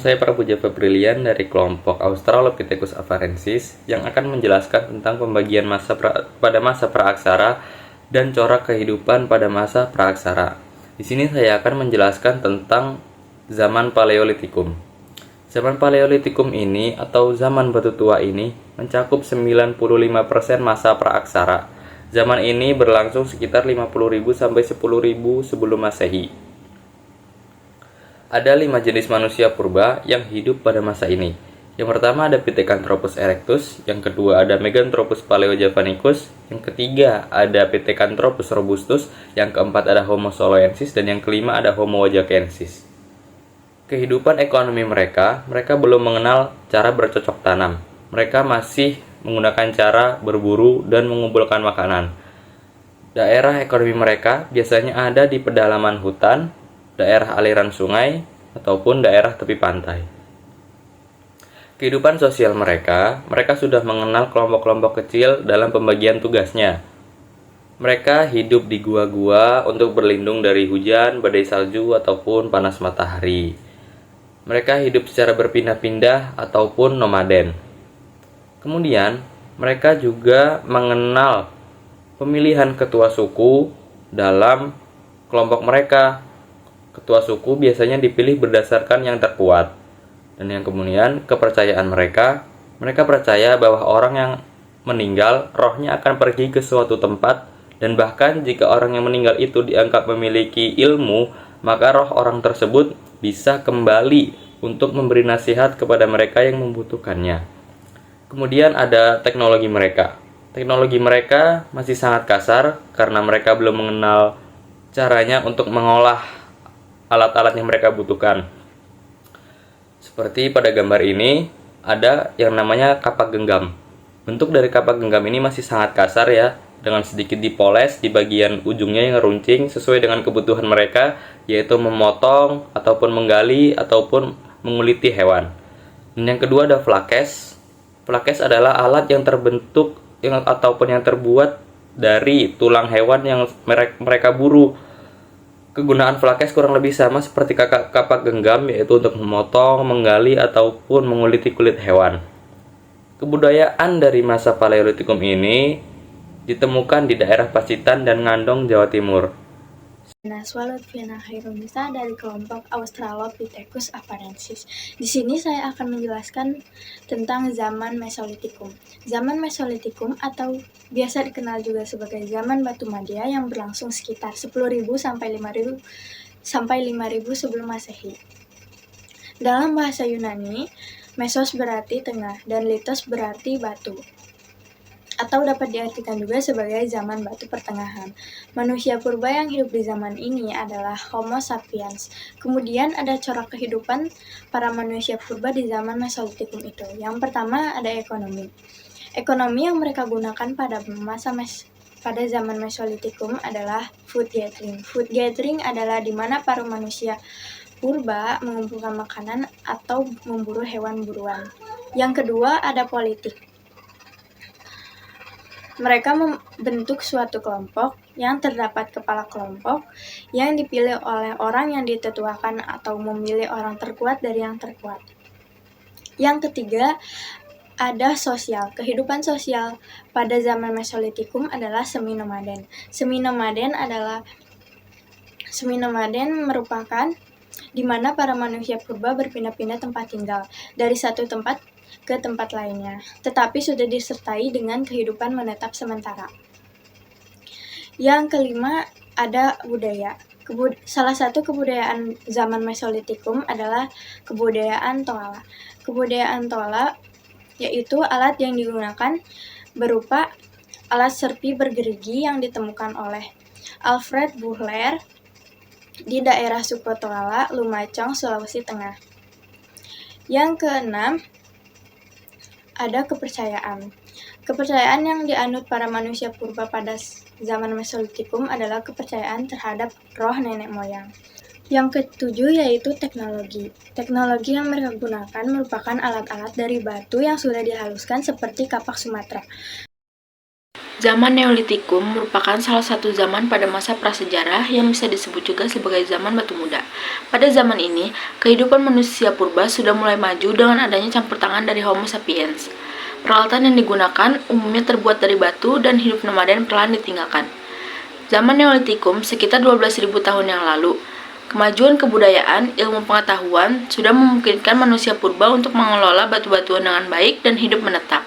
Saya Prabu Java Brilian dari kelompok Australopithecus afarensis yang akan menjelaskan tentang pembagian pada masa praaksara dan corak kehidupan pada masa praaksara. Di sini saya akan menjelaskan tentang zaman Paleolitikum. Zaman Paleolitikum ini atau zaman batu tua ini mencakup 95% masa praaksara. Zaman ini berlangsung sekitar 50.000 sampai 10.000 sebelum Masehi. Ada 5 jenis manusia purba yang hidup pada masa ini. Yang pertama ada Pithecanthropus erectus, yang kedua ada Meganthropus paleojavanicus, yang ketiga ada Pithecanthropus robustus, yang keempat ada Homo soloensis, dan yang kelima ada Homo wajakensis. Kehidupan ekonomi mereka belum mengenal cara bercocok tanam. Mereka masih menggunakan cara berburu dan mengumpulkan makanan. Daerah ekonomi mereka biasanya ada di pedalaman hutan, daerah aliran sungai, ataupun daerah tepi pantai. Kehidupan sosial mereka sudah mengenal kelompok-kelompok kecil dalam pembagian tugasnya. Mereka hidup di gua-gua untuk berlindung dari hujan, badai salju, ataupun panas matahari. Mereka hidup secara berpindah-pindah ataupun nomaden. Kemudian, mereka juga mengenal pemilihan ketua suku dalam kelompok mereka. Ketua suku biasanya dipilih berdasarkan yang terkuat. Dan yang kemudian kepercayaan mereka percaya bahwa orang yang meninggal rohnya akan pergi ke suatu tempat, dan bahkan jika orang yang meninggal itu dianggap memiliki ilmu, maka roh orang tersebut bisa kembali untuk memberi nasihat kepada mereka yang membutuhkannya. Kemudian ada teknologi mereka. Teknologi mereka masih sangat kasar karena mereka belum mengenal caranya untuk mengolah alat-alat yang mereka butuhkan. Seperti pada gambar ini, ada yang namanya kapak genggam. Bentuk dari kapak genggam ini masih sangat kasar ya, dengan sedikit dipoles di bagian ujungnya yang runcing sesuai dengan kebutuhan mereka, yaitu memotong ataupun menggali ataupun menguliti hewan. Dan yang kedua ada flakes. Flakes adalah alat yang terbentuk ataupun yang terbuat dari tulang hewan yang mereka buru. Kegunaan flakes kurang lebih sama seperti kapak genggam, yaitu untuk memotong, menggali, ataupun menguliti kulit hewan. Kebudayaan dari masa Paleolitikum ini ditemukan di daerah Pacitan dan Ngandong, Jawa Timur. Naswa Lutfiana Khairunisa dari kelompok Australopithecus afarensis. Di sini saya akan menjelaskan tentang zaman Mesolitikum. Zaman Mesolitikum atau biasa dikenal juga sebagai zaman Batu Madia yang berlangsung sekitar 10.000 sampai 5.000 sebelum Masehi. Dalam bahasa Yunani, Mesos berarti tengah dan Litos berarti batu, atau dapat diartikan juga sebagai zaman batu pertengahan. Manusia purba yang hidup di zaman ini adalah Homo sapiens. Kemudian ada corak kehidupan para manusia purba di zaman Mesolitikum itu. Yang pertama ada ekonomi. Ekonomi yang mereka gunakan pada zaman Mesolitikum adalah food gathering. Food gathering adalah di mana para manusia purba mengumpulkan makanan atau memburu hewan buruan. Yang kedua ada politik. Mereka membentuk suatu kelompok yang terdapat kepala kelompok yang dipilih oleh orang yang ditetuakan atau memilih orang terkuat dari yang terkuat. Yang ketiga, ada sosial. Kehidupan sosial pada zaman Mesolitikum adalah semi-nomaden. Semi-nomaden merupakan di mana para manusia purba berpindah-pindah tempat tinggal dari satu tempat ke tempat lainnya, tetapi sudah disertai dengan kehidupan menetap sementara. Yang kelima ada budaya. Salah satu kebudayaan zaman Mesolitikum adalah kebudayaan Toala. Kebudayaan Toala yaitu alat yang digunakan berupa alat serpi bergerigi yang ditemukan oleh Alfred Buchler di daerah Suko Toala, Lumajang, Sulawesi Tengah. Yang keenam ada kepercayaan. Kepercayaan yang dianut para manusia purba pada zaman Mesolitikum adalah kepercayaan terhadap roh nenek moyang. Yang ketujuh yaitu teknologi. Teknologi yang mereka gunakan merupakan alat-alat dari batu yang sudah dihaluskan seperti kapak Sumatera. Zaman Neolitikum merupakan salah satu zaman pada masa prasejarah yang bisa disebut juga sebagai zaman batu muda. Pada zaman ini, kehidupan manusia purba sudah mulai maju dengan adanya campur tangan dari Homo sapiens. Peralatan yang digunakan umumnya terbuat dari batu dan hidup nomaden perlahan ditinggalkan. Zaman Neolitikum sekitar 12.000 tahun yang lalu, kemajuan kebudayaan, ilmu pengetahuan sudah memungkinkan manusia purba untuk mengelola batu-batuan dengan baik dan hidup menetap.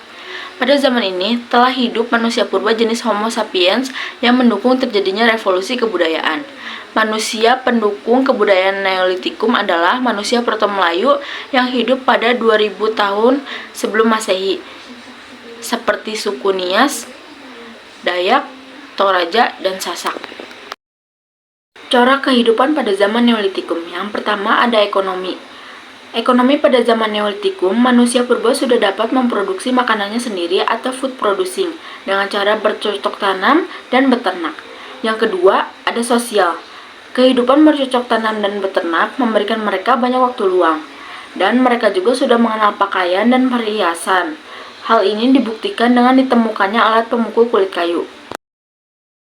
Pada zaman ini, telah hidup manusia purba jenis Homo sapiens yang mendukung terjadinya revolusi kebudayaan. Manusia pendukung kebudayaan Neolitikum adalah manusia Proto-Melayu yang hidup pada 2000 tahun sebelum Masehi, seperti suku Nias, Dayak, Toraja, dan Sasak. Corak kehidupan pada zaman Neolitikum. Yang pertama ada ekonomi. Ekonomi pada zaman Neolitikum, manusia purba sudah dapat memproduksi makanannya sendiri atau food producing dengan cara bercocok tanam dan beternak. Yang kedua, ada sosial. Kehidupan bercocok tanam dan beternak memberikan mereka banyak waktu luang, dan mereka juga sudah mengenal pakaian dan perhiasan. Hal ini dibuktikan dengan ditemukannya alat pemukul kulit kayu.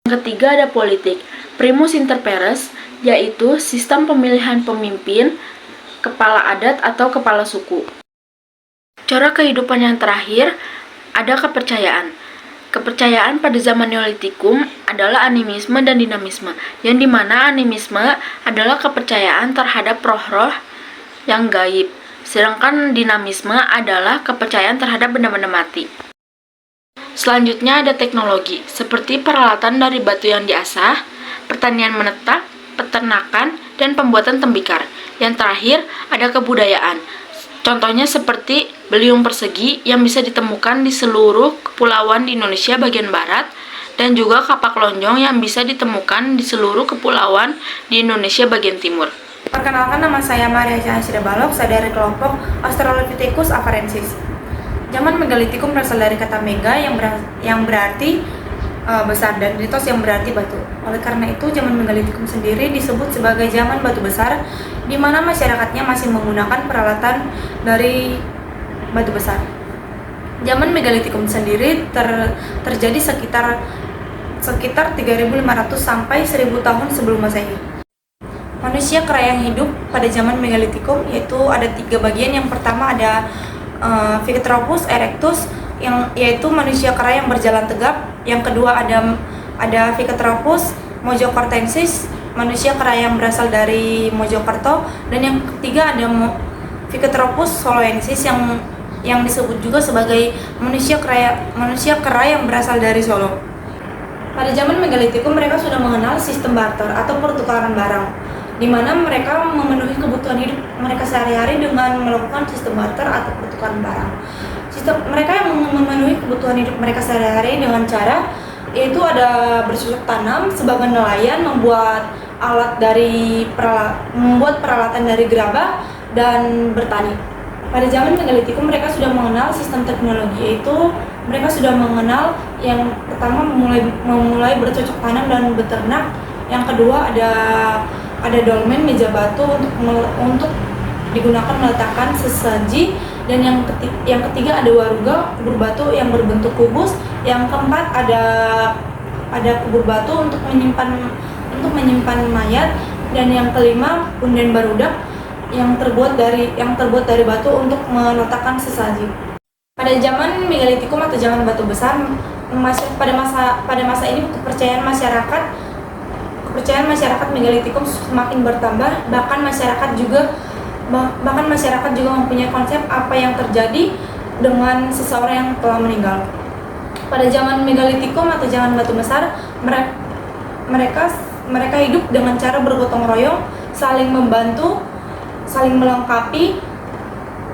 Yang ketiga ada politik. Primus inter pares, yaitu sistem pemilihan pemimpin, kepala adat atau kepala suku. Corak kehidupan yang terakhir ada kepercayaan. Kepercayaan pada zaman Neolitikum adalah animisme dan dinamisme, yang dimana animisme adalah kepercayaan terhadap roh-roh yang gaib, sedangkan dinamisme adalah kepercayaan terhadap benda-benda mati. Selanjutnya ada teknologi, seperti peralatan dari batu yang diasah, pertanian menetap, peternakan, dan pembuatan tembikar. Yang terakhir, ada kebudayaan. Contohnya seperti beliung persegi yang bisa ditemukan di seluruh kepulauan di Indonesia bagian barat, dan juga kapak lonjong yang bisa ditemukan di seluruh kepulauan di Indonesia bagian timur. Perkenalkan, nama saya Maria Cahasida Balok, saya dari kelompok Australopithecus afarensis. Zaman Megalitikum berasal dari kata mega yang berarti besar dan litos yang berarti batu. Oleh karena itu, zaman Megalitikum sendiri disebut sebagai zaman batu besar, di mana masyarakatnya masih menggunakan peralatan dari batu besar. Zaman Megalitikum sendiri terjadi sekitar 3.500 sampai 1.000 tahun sebelum Masehi. Manusia kera yang hidup pada zaman Megalitikum yaitu ada 3 bagian. Yang pertama ada Pithecanthropus erectus, yaitu manusia kera yang berjalan tegap. Yang kedua ada Pithecanthropus mojocortensis, manusia kera yang berasal dari Mojokerto, dan yang ketiga ada Pithecanthropus soloensis yang disebut juga sebagai manusia kera yang berasal dari Solo. Pada zaman Megalitikum mereka sudah mengenal sistem barter atau pertukaran barang, di mana mereka memenuhi kebutuhan hidup mereka sehari-hari dengan melakukan sistem barter atau pertukaran barang. Mereka yang memenuhi kebutuhan hidup mereka sehari-hari dengan cara yaitu ada bercocok tanam, sebagai nelayan membuat peralatan dari gerabah dan bertani. Pada zaman Megalitikum mereka sudah mengenal sistem teknologi, yaitu mereka sudah mengenal yang pertama memulai bercocok tanam dan beternak. Yang kedua ada dolmen, meja batu untuk digunakan meletakkan sesaji, dan yang ketiga ada waruga, kubur batu yang berbentuk kubus. Yang keempat ada kubur batu untuk menyimpan mayat, dan yang kelima punden barudak yang terbuat dari batu untuk meletakkan sesaji. Pada zaman Megalitikum atau zaman batu besar, pada masa ini kepercayaan masyarakat Megalitikum semakin bertambah, bahkan masyarakat juga mempunyai konsep apa yang terjadi dengan seseorang yang telah meninggal. Pada zaman Megalitikum atau zaman batu besar, mereka hidup dengan cara bergotong royong, saling membantu, saling melengkapi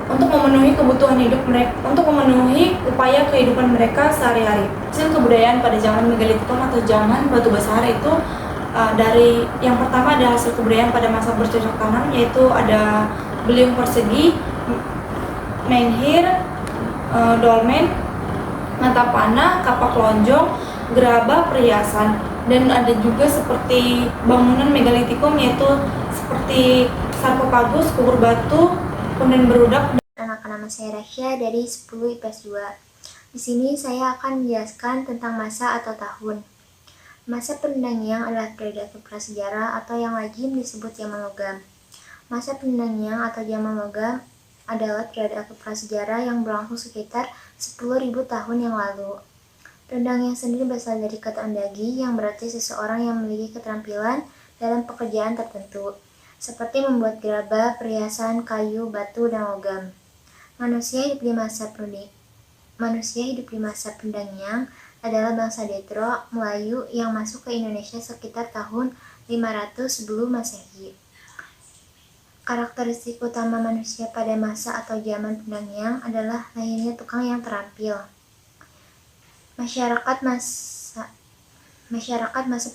untuk memenuhi kebutuhan hidup mereka, untuk memenuhi upaya kehidupan mereka sehari-hari. Hasil kebudayaan pada zaman Megalitikum atau zaman batu besar itu dari yang pertama ada hasil kebudayaan pada masa bercocok tanam, yaitu ada beliung persegi, menhir, dolmen, mata panah, kapak lonjong, gerabah, perhiasan, dan ada juga seperti bangunan Megalitikum yaitu seperti sarkofagus, kubur batu, punden berudak. Nama saya Rasya dari 10 IPS 2. Di sini saya akan menjelaskan tentang masa atau tahun. Masa Penendangyang adalah periode prasejarah atau yang lazim disebut zaman logam. Masa Penendangyang atau zaman logam adalah periode prasejarah yang berlangsung sekitar 10.000 tahun yang lalu. Penendangyang sendiri berasal dari kata undagi yang berarti seseorang yang memiliki keterampilan dalam pekerjaan tertentu, seperti membuat gerabah, perhiasan, kayu, batu, dan logam. Manusia hidup di masa Penendangyang adalah bangsa Detro Melayu yang masuk ke Indonesia sekitar tahun 500 sebelum Masehi. Karakteristik utama manusia pada masa atau zaman Penendangyang adalah lahirnya tukang yang terampil. Masyarakat masa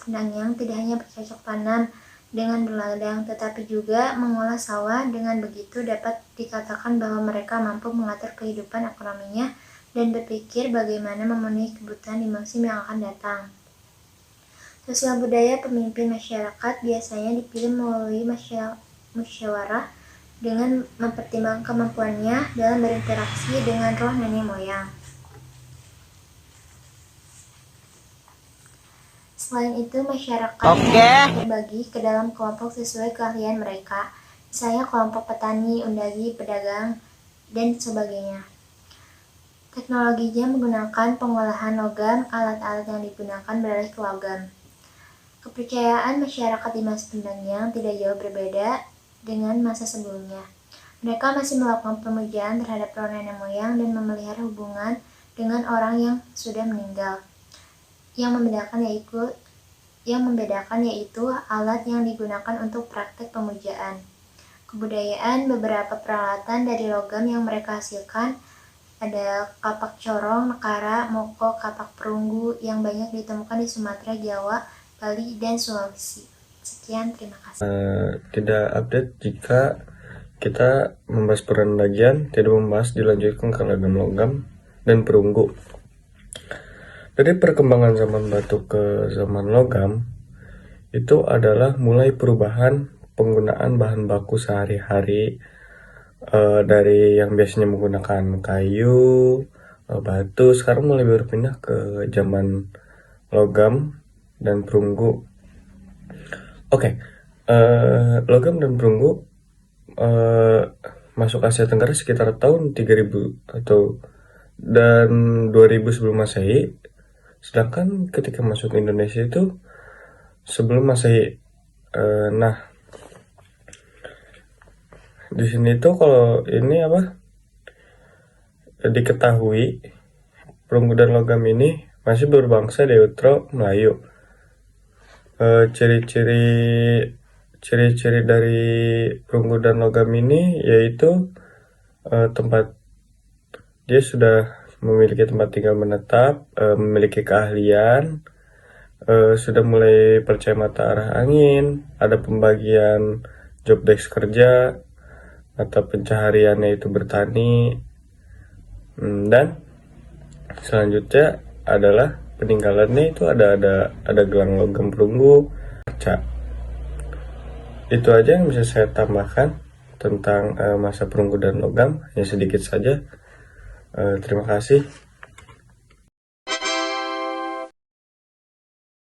Penendangyang tidak hanya bercocok tanam dengan berladang, tetapi juga mengolah sawah. Dengan begitu dapat dikatakan bahwa mereka mampu mengatur kehidupan ekonominya dan berpikir bagaimana memenuhi kebutuhan di musim yang akan datang. Sosial budaya pemimpin masyarakat biasanya dipilih melalui musyawarah dengan mempertimbangkan kemampuannya dalam berinteraksi dengan roh nenek moyang. Selain itu, masyarakat terbagi ke dalam kelompok sesuai keahlian mereka, misalnya kelompok petani, undagi, pedagang, dan sebagainya. Teknologinya menggunakan pengolahan logam, alat-alat yang digunakan beralih ke logam. Kepercayaan masyarakat di masa Penendangyang tidak jauh berbeda dengan masa sebelumnya. Mereka masih melakukan pemujaan terhadap roh nenek moyang dan memelihara hubungan dengan orang yang sudah meninggal. Yang membedakan yaitu alat yang digunakan untuk praktek pemujaan. Kebudayaan beberapa peralatan dari logam yang mereka hasilkan ada kapak corong, nekara, moko, kapak perunggu yang banyak ditemukan di Sumatera, Jawa, Bali, dan Sulawesi. Sekian, terima kasih. Tidak update jika kita membahas Penendangyang, tidak membahas dilanjutkan ke logam dan perunggu. Dari perkembangan zaman batu ke zaman logam, itu adalah mulai perubahan penggunaan bahan baku sehari-hari, dari yang biasanya menggunakan kayu, batu, sekarang mulai berpindah ke zaman logam dan perunggu. Logam dan perunggu masuk Asia Tenggara sekitar tahun 3000 dan 2000 sebelum Masehi. Sedangkan ketika masuk ke Indonesia itu sebelum Masehi. Di sini tuh kalau ini diketahui perunggu dan logam ini masih berbangsa Deutero Melayu. Ciri-ciri dari perunggu dan logam ini yaitu tempat dia sudah memiliki tempat tinggal menetap, memiliki keahlian, sudah mulai percaya mata arah angin, ada pembagian job desk kerja, mata pencahariannya itu bertani, dan selanjutnya adalah peninggalannya itu ada gelang logam perunggu, kaca. Itu aja yang bisa saya tambahkan tentang masa perunggu dan logam, hanya sedikit saja. Terima kasih.